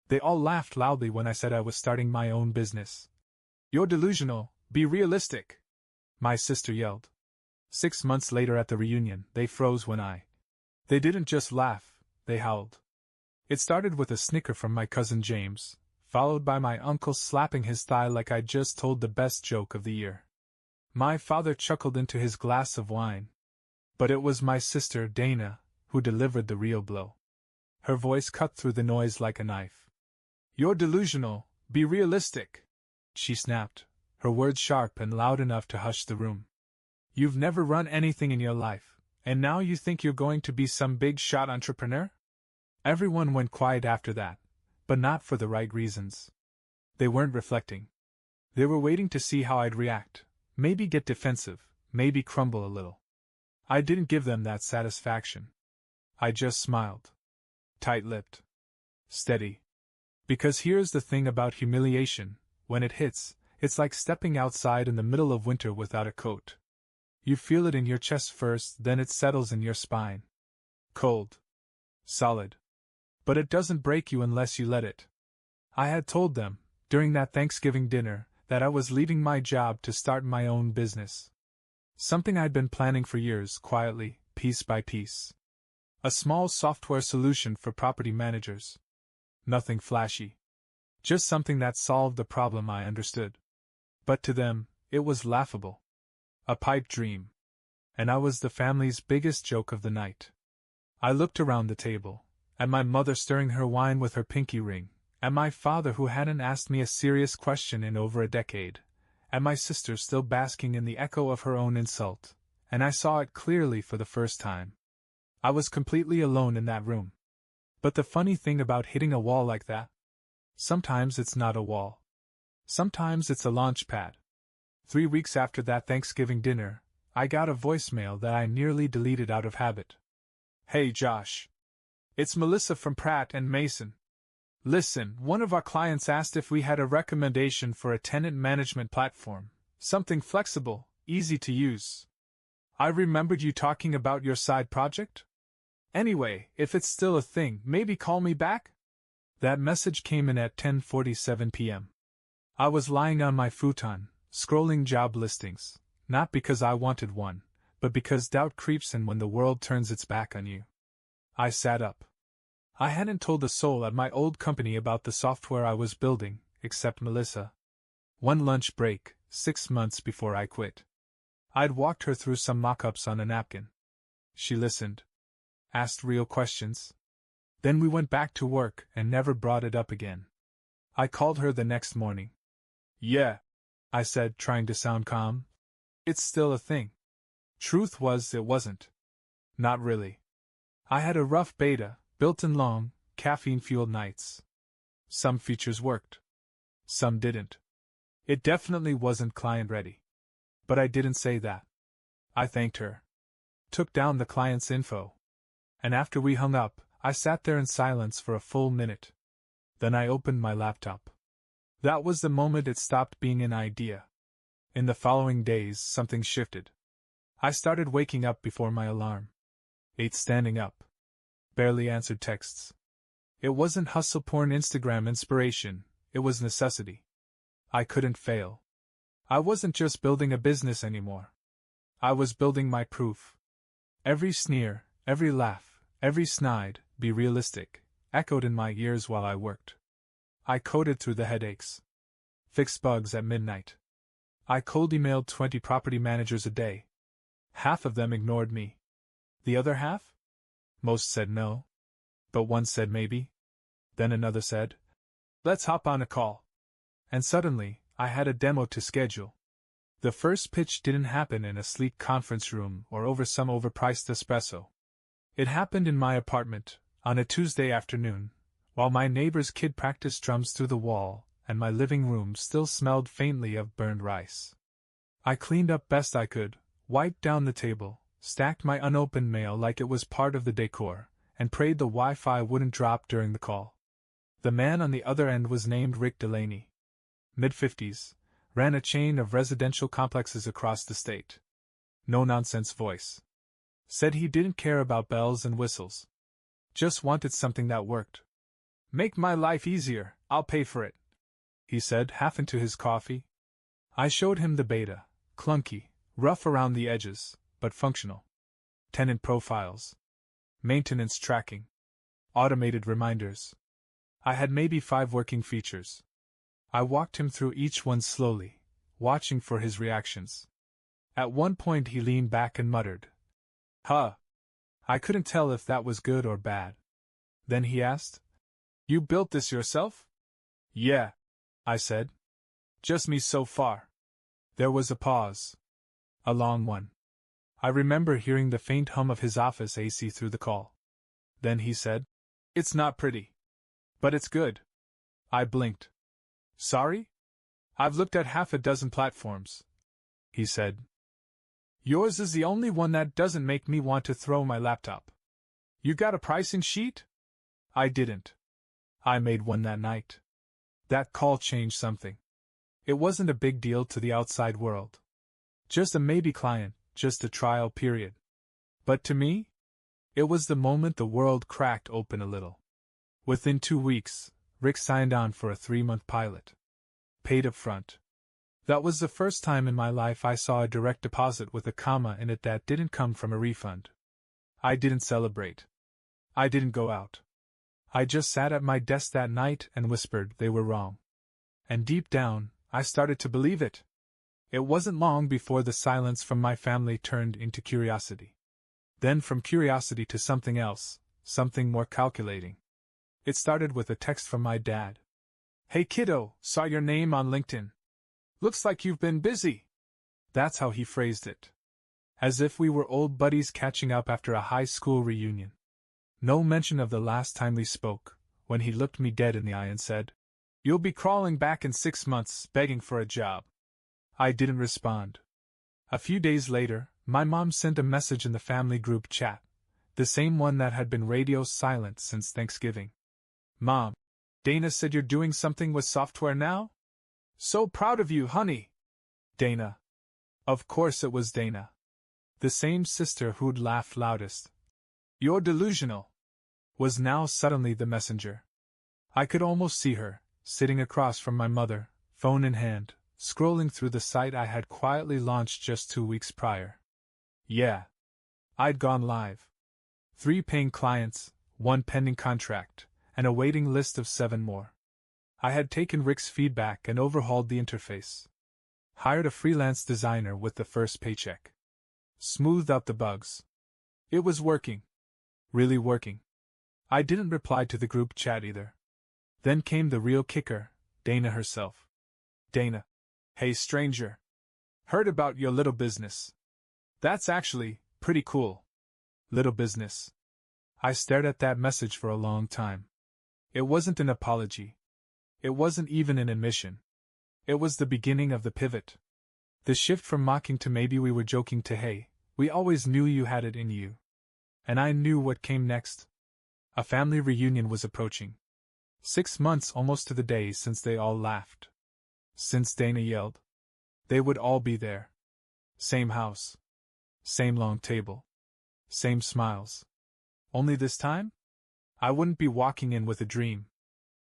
They all laughed loudly when I said I was starting my own business. "You're delusional, be realistic!" my sister yelled. 6 months later at the reunion, they froze when They didn't just laugh, they howled. It started with a snicker from my cousin James, followed by my uncle slapping his thigh like I'd just told the best joke of the year. My father chuckled into his glass of wine. But it was my sister, Dana, who delivered the real blow. Her voice cut through the noise like a knife. "You're delusional, be realistic!" she snapped, her words sharp and loud enough to hush the room. "You've never run anything in your life, and now you think you're going to be some big-shot entrepreneur?" Everyone went quiet after that, but not for the right reasons. They weren't reflecting. They were waiting to see how I'd react, maybe get defensive, maybe crumble a little. I didn't give them that satisfaction. I just smiled. Tight-lipped. Steady. Because here's the thing about humiliation, when it hits, it's like stepping outside in the middle of winter without a coat. You feel it in your chest first, then it settles in your spine. Cold. Solid. But it doesn't break you unless you let it. I had told them, during that Thanksgiving dinner, that I was leaving my job to start my own business. Something I'd been planning for years, quietly, piece by piece. A small software solution for property managers. Nothing flashy. Just something that solved the problem I understood. But to them, it was laughable. A pipe dream. And I was the family's biggest joke of the night. I looked around the table, at my mother stirring her wine with her pinky ring, at my father who hadn't asked me a serious question in over a decade, at my sister still basking in the echo of her own insult, and I saw it clearly for the first time. I was completely alone in that room. But the funny thing about hitting a wall like that? Sometimes it's not a wall. Sometimes it's a launch pad. 3 weeks after that Thanksgiving dinner, I got a voicemail that I nearly deleted out of habit. "Hey Josh. It's Melissa from Pratt & Mason. Listen, one of our clients asked if we had a recommendation for a tenant management platform, something flexible, easy to use. I remembered you talking about your side project? Anyway, if it's still a thing, maybe call me back?" That message came in at 10:47 p.m. I was lying on my futon, scrolling job listings, not because I wanted one, but because doubt creeps in when the world turns its back on you. I sat up. I hadn't told a soul at my old company about the software I was building, except Melissa. One lunch break, 6 months before I quit. I'd walked her through some mock-ups on a napkin. She listened. Asked real questions. Then we went back to work and never brought it up again. I called her the next morning. "Yeah," I said, trying to sound calm. "It's still a thing." Truth was, it wasn't. Not really. I had a rough beta, built in long, caffeine-fueled nights. Some features worked. Some didn't. It definitely wasn't client-ready. But I didn't say that. I thanked her. Took down the client's info. And after we hung up, I sat there in silence for a full minute. Then I opened my laptop. That was the moment it stopped being an idea. In the following days, something shifted. I started waking up before my alarm. Ate standing up. Barely answered texts. It wasn't hustle porn Instagram inspiration, it was necessity. I couldn't fail. I wasn't just building a business anymore. I was building my proof. Every sneer, every laugh, every snide, "Be realistic," echoed in my ears while I worked. I coded through the headaches. Fixed bugs at midnight. I cold emailed 20 property managers a day. Half of them ignored me. The other half? Most said no. But one said maybe. Then another said, "Let's hop on a call." And suddenly, I had a demo to schedule. The first pitch didn't happen in a sleek conference room or over some overpriced espresso. It happened in my apartment, on a Tuesday afternoon, while my neighbor's kid practiced drums through the wall, and my living room still smelled faintly of burned rice. I cleaned up best I could, wiped down the table, stacked my unopened mail like it was part of the decor, and prayed the Wi-Fi wouldn't drop during the call. The man on the other end was named Rick Delaney. Mid-50s, ran a chain of residential complexes across the state. No-nonsense voice. Said he didn't care about bells and whistles. Just wanted something that worked. Make my life easier, I'll pay for it, he said, half into his coffee. I showed him the beta, clunky, rough around the edges, but functional. Tenant profiles. Maintenance tracking. Automated reminders. I had maybe 5 working features. I walked him through each one slowly, watching for his reactions. At one point he leaned back and muttered, "Huh." I couldn't tell if that was good or bad. Then he asked, "You built this yourself?" "Yeah," I said. "Just me so far." There was a pause. A long one. I remember hearing the faint hum of his office AC through the call. Then he said, "It's not pretty. But it's good." I blinked. "Sorry? I've looked at half a dozen platforms," he said. "Yours is the only one that doesn't make me want to throw my laptop. You got a pricing sheet?" I didn't. I made one that night. That call changed something. It wasn't a big deal to the outside world. Just a maybe client, just a trial period. But to me, it was the moment the world cracked open a little. Within 2 weeks, Rick signed on for a 3-month pilot. Paid up front. That was the first time in my life I saw a direct deposit with a comma in it that didn't come from a refund. I didn't celebrate. I didn't go out. I just sat at my desk that night and whispered they were wrong. And deep down, I started to believe it. It wasn't long before the silence from my family turned into curiosity. Then from curiosity to something else, something more calculating. It started with a text from my dad. "Hey kiddo, saw your name on LinkedIn. Looks like you've been busy." That's how he phrased it. As if we were old buddies catching up after a high school reunion. No mention of the last time we spoke, when he looked me dead in the eye and said, "You'll be crawling back in 6 months, begging for a job." I didn't respond. A few days later, my mom sent a message in the family group chat, the same one that had been radio silent since Thanksgiving. "Mom, Dana said you're doing something with software now? So proud of you, honey." Dana. Of course it was Dana. The same sister who'd laughed loudest. "You're delusional," was now suddenly the messenger. I could almost see her, sitting across from my mother, phone in hand, scrolling through the site I had quietly launched just 2 weeks prior. Yeah. I'd gone live. 3 paying clients, 1 pending contract, and a waiting list of 7 more. I had taken Rick's feedback and overhauled the interface. Hired a freelance designer with the first paycheck. Smoothed out the bugs. It was working. Really working. I didn't reply to the group chat either. Then came the real kicker, Dana herself. "Dana. Hey stranger. Heard about your little business. That's actually pretty cool." Little business. I stared at that message for a long time. It wasn't an apology. It wasn't even an admission. It was the beginning of the pivot. The shift from mocking to maybe we were joking to hey, we always knew you had it in you. And I knew what came next. A family reunion was approaching. 6 months almost to the day since they all laughed. Since Dana yelled. They would all be there. Same house. Same long table. Same smiles. Only this time? I wouldn't be walking in with a dream.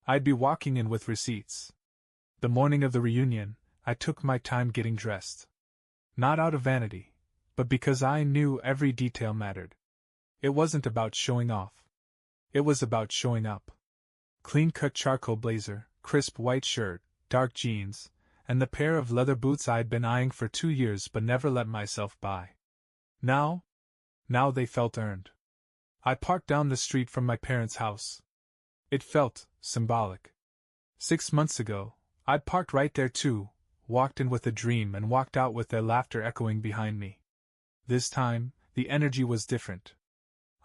I'd be walking in with receipts. The morning of the reunion, I took my time getting dressed. Not out of vanity, but because I knew every detail mattered. It wasn't about showing off. It was about showing up. Clean-cut charcoal blazer, crisp white shirt, dark jeans, and the pair of leather boots I'd been eyeing for 2 years but never let myself buy. Now they felt earned. I parked down the street from my parents' house. It felt symbolic. 6 months ago, I'd parked right there too, walked in with a dream and walked out with their laughter echoing behind me. This time, the energy was different.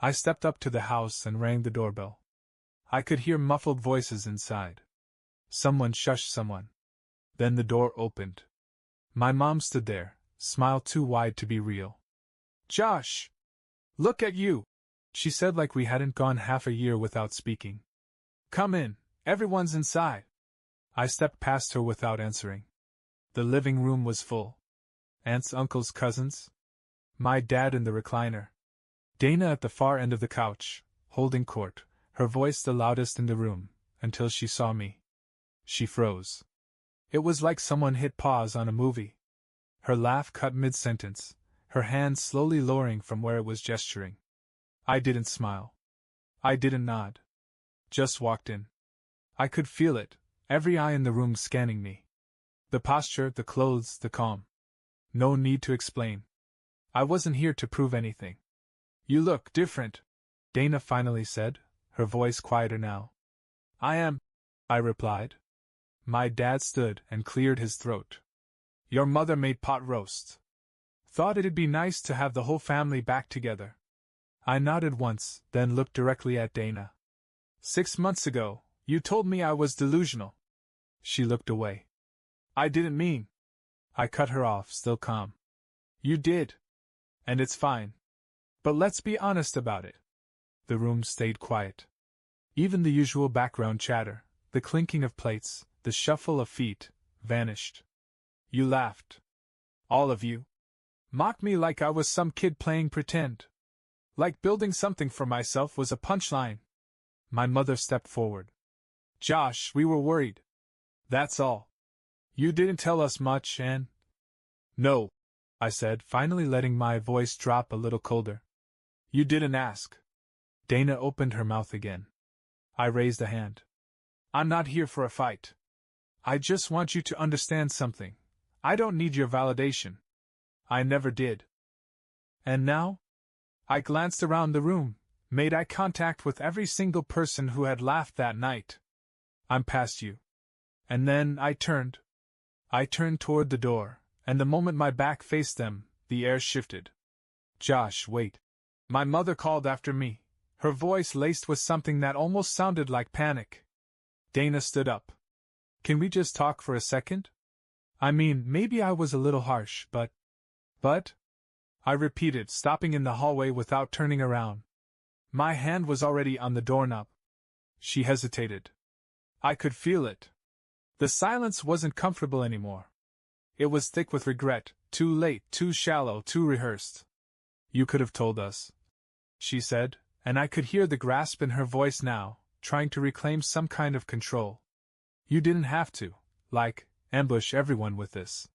I stepped up to the house and rang the doorbell. I could hear muffled voices inside. Someone shushed someone. Then the door opened. My mom stood there, smile too wide to be real. "Josh! Look at you!" she said like we hadn't gone half a year without speaking. "Come in, everyone's inside." I stepped past her without answering. The living room was full. Aunts, uncles, cousins. My dad in the recliner. Dana at the far end of the couch, holding court, her voice the loudest in the room, until she saw me. She froze. It was like someone hit pause on a movie. Her laugh cut mid-sentence, her hand slowly lowering from where it was gesturing. I didn't smile. I didn't nod. Just walked in. I could feel it, every eye in the room scanning me. The posture, the clothes, the calm. No need to explain. I wasn't here to prove anything. You look different, Dana finally said, her voice quieter now. I am, I replied. My dad stood and cleared his throat. Your mother made pot roast. Thought it'd be nice to have the whole family back together. I nodded once, then looked directly at Dana. 6 months ago, you told me I was delusional. She looked away. I didn't mean. I cut her off, still calm. You did. And it's fine. But let's be honest about it. The room stayed quiet. Even the usual background chatter, the clinking of plates, the shuffle of feet, vanished. You laughed. All of you. Mocked me like I was some kid playing pretend. Like building something for myself was a punchline. My mother stepped forward. Josh, we were worried. That's all. You didn't tell us much, and... No, I said, finally letting my voice drop a little colder. You didn't ask. Dana opened her mouth again. I raised a hand. I'm not here for a fight. I just want you to understand something. I don't need your validation. I never did. And now? I glanced around the room, made eye contact with every single person who had laughed that night. I'm past you. And then I turned. I turned toward the door, and the moment my back faced them, the air shifted. Josh, wait. My mother called after me, her voice laced with something that almost sounded like panic. Dana stood up. Can we just talk for a second? I mean, maybe I was a little harsh, but... I repeated, stopping in the hallway without turning around. My hand was already on the doorknob. She hesitated. I could feel it. The silence wasn't comfortable anymore. It was thick with regret, too late, too shallow, too rehearsed. You could have told us, she said, and I could hear the grasp in her voice now, trying to reclaim some kind of control. You didn't have to, ambush everyone with this.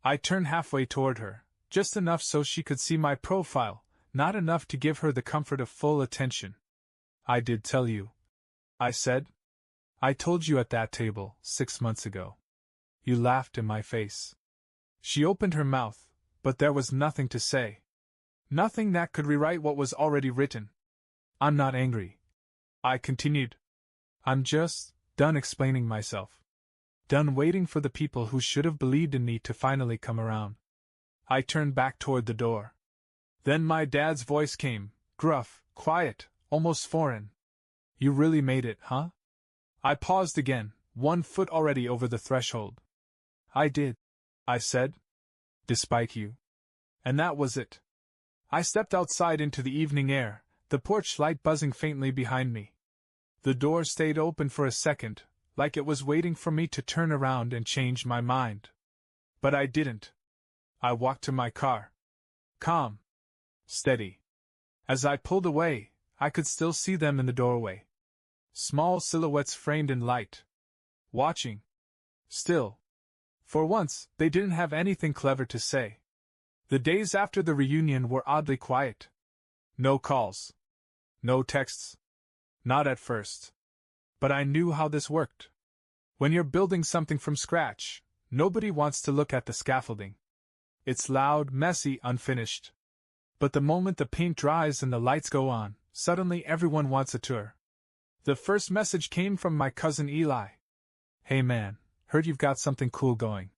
I turned halfway toward her, just enough so she could see my profile, not enough to give her the comfort of full attention. I did tell you, I said. I told you at that table, 6 months ago. You laughed in my face. She opened her mouth, but there was nothing to say. Nothing that could rewrite what was already written. I'm not angry, I continued. I'm just done explaining myself. Done waiting for the people who should have believed in me to finally come around. I turned back toward the door. Then my dad's voice came, gruff, quiet, almost foreign. You really made it, huh? I paused again, 1 foot already over the threshold. I did, I said. Despite you. And that was it. I stepped outside into the evening air, the porch light buzzing faintly behind me. The door stayed open for a second, like it was waiting for me to turn around and change my mind. But I didn't. I walked to my car. Calm. Steady. As I pulled away, I could still see them in the doorway. Small silhouettes framed in light. Watching. Still. For once, they didn't have anything clever to say. The days after the reunion were oddly quiet. No calls. No texts. Not at first. But I knew how this worked. When you're building something from scratch, nobody wants to look at the scaffolding. It's loud, messy, unfinished. But the moment the paint dries and the lights go on, suddenly everyone wants a tour. The first message came from my cousin Eli. Hey man, heard you've got something cool going.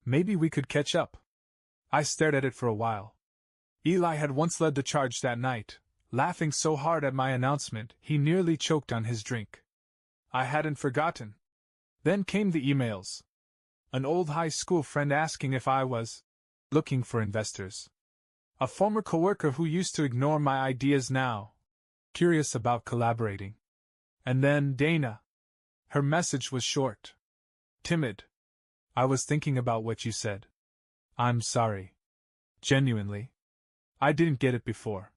Maybe we could catch up. I stared at it for a while. Eli had once led the charge that night, laughing so hard at my announcement he nearly choked on his drink. I hadn't forgotten. Then came the emails. An old high school friend asking if I was looking for investors. A former coworker who used to ignore my ideas now, curious about collaborating. And then Dana. Her message was short. Timid. I was thinking about what you said. I'm sorry. Genuinely. I didn't get it before.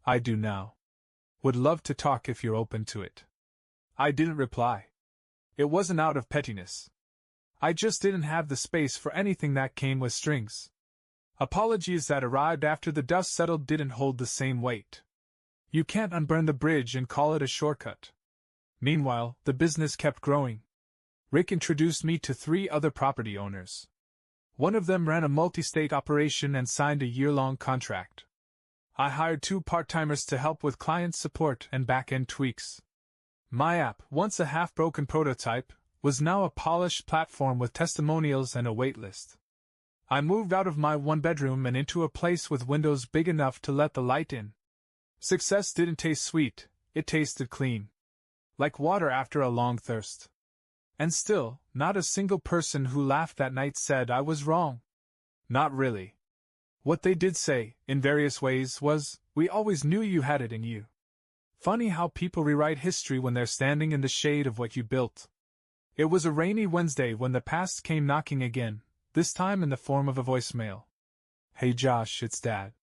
I do now. Would love to talk if you're open to it. I didn't reply. It wasn't out of pettiness. I just didn't have the space for anything that came with strings. Apologies that arrived after the dust settled didn't hold the same weight. You can't unburn the bridge and call it a shortcut. Meanwhile, the business kept growing. Rick introduced me to 3 other property owners. One of them ran a multi-state operation and signed a year-long contract. I hired 2 part-timers to help with client support and back-end tweaks. My app, once a half-broken prototype, was now a polished platform with testimonials and a waitlist. I moved out of my 1-bedroom and into a place with windows big enough to let the light in. Success didn't taste sweet, it tasted clean. Like water after a long thirst. And still, not a single person who laughed that night said I was wrong. Not really. What they did say, in various ways, was, "We always knew you had it in you." Funny how people rewrite history when they're standing in the shade of what you built. It was a rainy Wednesday when the past came knocking again, this time in the form of a voicemail. "Hey Josh, it's Dad.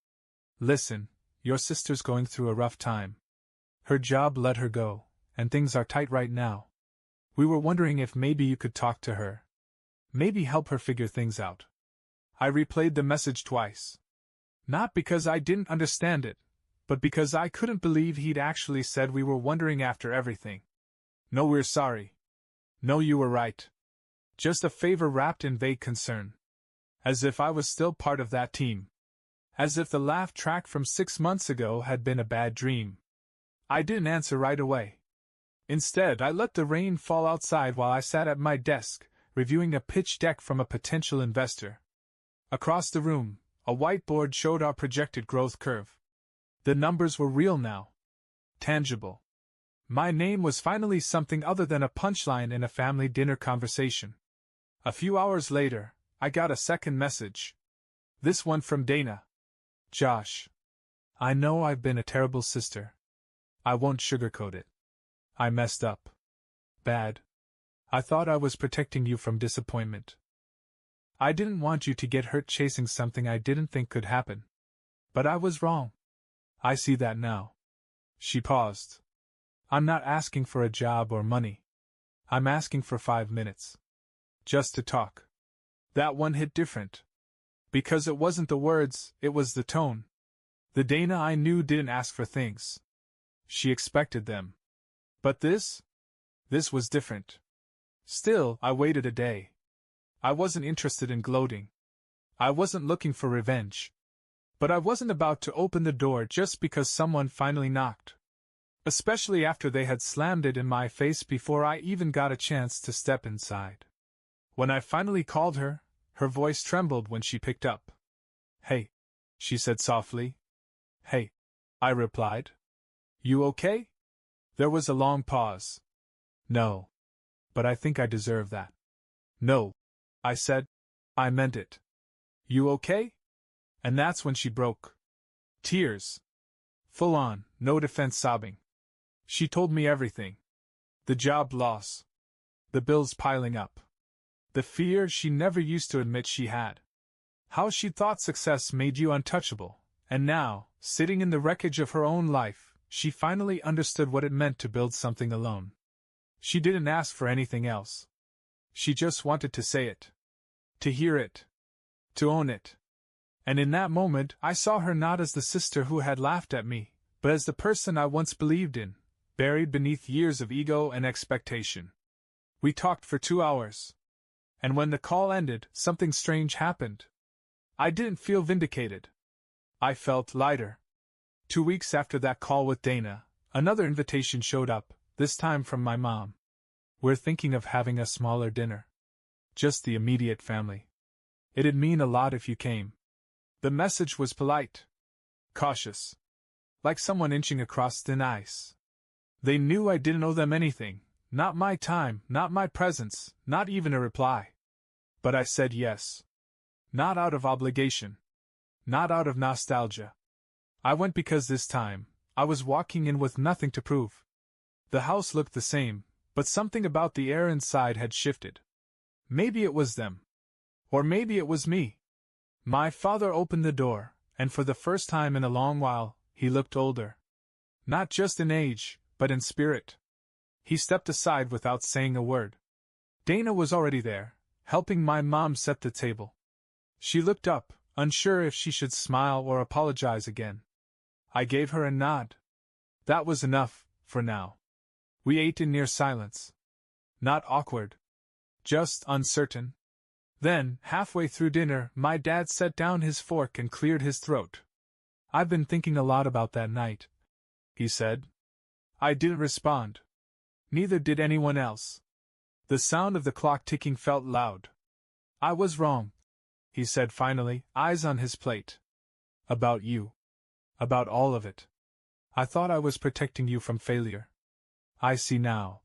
Listen, your sister's going through a rough time. Her job let her go, and things are tight right now. We were wondering if maybe you could talk to her. Maybe help her figure things out." I replayed the message twice. Not because I didn't understand it, but because I couldn't believe he'd actually said we were wondering after everything. "No, we're sorry. No, you were right. Just a favor wrapped in vague concern." As if I was still part of that team. As if the laugh track from 6 months ago had been a bad dream. I didn't answer right away. Instead, I let the rain fall outside while I sat at my desk, reviewing a pitch deck from a potential investor. Across the room, a whiteboard showed our projected growth curve. The numbers were real now. Tangible. My name was finally something other than a punchline in a family dinner conversation. A few hours later, I got a second message. This one from Dana. "Josh. I know I've been a terrible sister. I won't sugarcoat it. I messed up. Bad. I thought I was protecting you from disappointment. I didn't want you to get hurt chasing something I didn't think could happen. But I was wrong. I see that now." She paused. "I'm not asking for a job or money. I'm asking for 5 minutes. Just to talk." That one hit different. Because it wasn't the words, it was the tone. The Dana I knew didn't ask for things. She expected them. But this was different. Still, I waited a day. I wasn't interested in gloating. I wasn't looking for revenge. But I wasn't about to open the door just because someone finally knocked. Especially after they had slammed it in my face before I even got a chance to step inside. When I finally called her, her voice trembled when she picked up. "Hey," she said softly. "Hey," I replied. "You okay?" There was a long pause. "No. But I think I deserve that." "No," I said. "I meant it. You okay?" And that's when she broke. Tears. Full on, no defense sobbing. She told me everything. The job loss. The bills piling up. The fear she never used to admit she had. How she thought success made you untouchable, and now, sitting in the wreckage of her own life, she finally understood what it meant to build something alone. She didn't ask for anything else. She just wanted to say it. To hear it. To own it. And in that moment, I saw her not as the sister who had laughed at me, but as the person I once believed in, buried beneath years of ego and expectation. We talked for 2 hours. And when the call ended, something strange happened. I didn't feel vindicated. I felt lighter. 2 weeks after that call with Dana, another invitation showed up, this time from my mom. "We're thinking of having a smaller dinner. Just the immediate family. It'd mean a lot if you came." The message was polite. Cautious. Like someone inching across thin ice. They knew I didn't owe them anything, not my time, not my presence, not even a reply. But I said yes. Not out of obligation. Not out of nostalgia. I went because this time, I was walking in with nothing to prove. The house looked the same, but something about the air inside had shifted. Maybe it was them. Or maybe it was me. My father opened the door, and for the first time in a long while, he looked older. Not just in age, but in spirit. He stepped aside without saying a word. Dana was already there, helping my mom set the table. She looked up, unsure if she should smile or apologize again. I gave her a nod. That was enough, for now. We ate in near silence. Not awkward. Just uncertain. Then, halfway through dinner, my dad set down his fork and cleared his throat. "I've been thinking a lot about that night," he said. I didn't respond. Neither did anyone else. The sound of the clock ticking felt loud. "I was wrong," he said finally, eyes on his plate. "About you. About all of it. I thought I was protecting you from failure. I see now.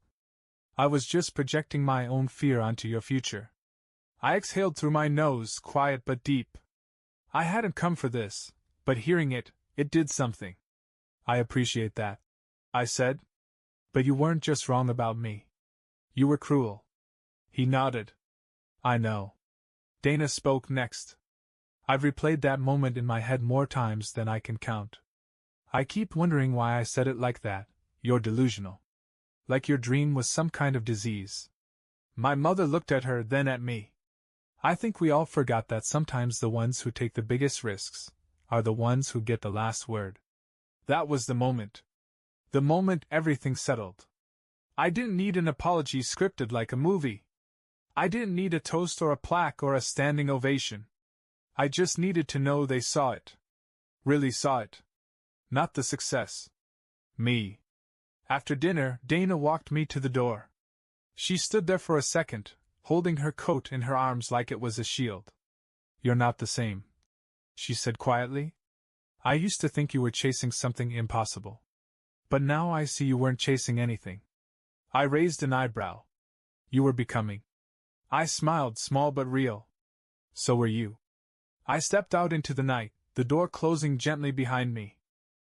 I was just projecting my own fear onto your future." I exhaled through my nose, quiet but deep. I hadn't come for this, but hearing it, it did something. "I appreciate that," I said. "But you weren't just wrong about me. You were cruel." He nodded. "I know." Dana spoke next. "I've replayed that moment in my head more times than I can count. I keep wondering why I said it like that. You're delusional. Like your dream was some kind of disease." My mother looked at her, then at me. "I think we all forgot that sometimes the ones who take the biggest risks are the ones who get the last word." That was the moment. The moment everything settled. I didn't need an apology scripted like a movie. I didn't need a toast or a plaque or a standing ovation. I just needed to know they saw it. Really saw it. Not the success. Me. After dinner, Dana walked me to the door. She stood there for a second, holding her coat in her arms like it was a shield. "You're not the same," she said quietly. "I used to think you were chasing something impossible. But now I see you weren't chasing anything." I raised an eyebrow. "You were becoming." I smiled, small but real. "So were you." I stepped out into the night, the door closing gently behind me.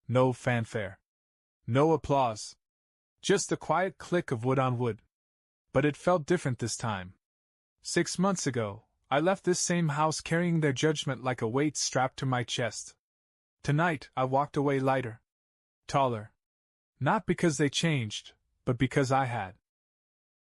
No fanfare. No applause. Just the quiet click of wood on wood. But it felt different this time. 6 months ago, I left this same house carrying their judgment like a weight strapped to my chest. Tonight, I walked away lighter. Taller. Not because they changed, but because I had.